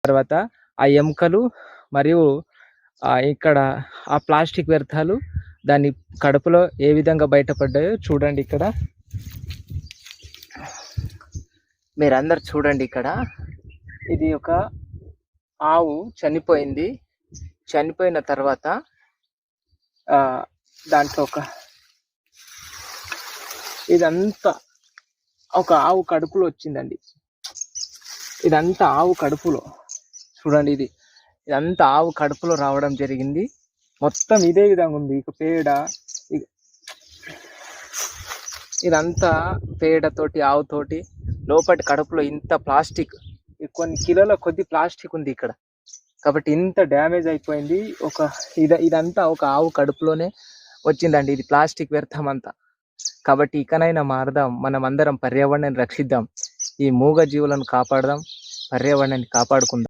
తర్వాత ఆ ఎముకలు మరియు ఇక్కడ ఆ ప్లాస్టిక్ వ్యర్థాలు దాని కడుపులో ఏ విధంగా బయటపడ్డాయో చూడండి. ఇక్కడ మీరందరు చూడండి. ఇక్కడ ఇది ఒక ఆవు చనిపోయింది. చనిపోయిన తర్వాత దాంట్లో ఇదంతా ఒక ఆవు కడుపులో వచ్చిందండి. ఇదంతా ఆవు కడుపులో చూడండి. ఇదంతా ఆవు కడుపులో రావడం జరిగింది. మొత్తం ఇదే విధంగా ఉంది. ఇక పేడ, ఇదంతా పేడతోటి ఆవుతోటి లోపటి కడుపులో ఇంత ప్లాస్టిక్, కొన్ని కిలోల కొద్ది ప్లాస్టిక్ ఉంది ఇక్కడ. కాబట్టి ఇంత డ్యామేజ్ అయిపోయింది. ఇదంతా ఒక ఆవు కడుపులోనే వచ్చిందండి. ఇది ప్లాస్టిక్ వ్యర్థం అంతా. కాబట్టి ఇకనైనా మారదాం, మనం అందరం పర్యావరణాన్ని రక్షిద్దాం, ఈ మూగ జీవులను కాపాడదాం, పర్యావరణాన్ని కాపాడుకుందాం.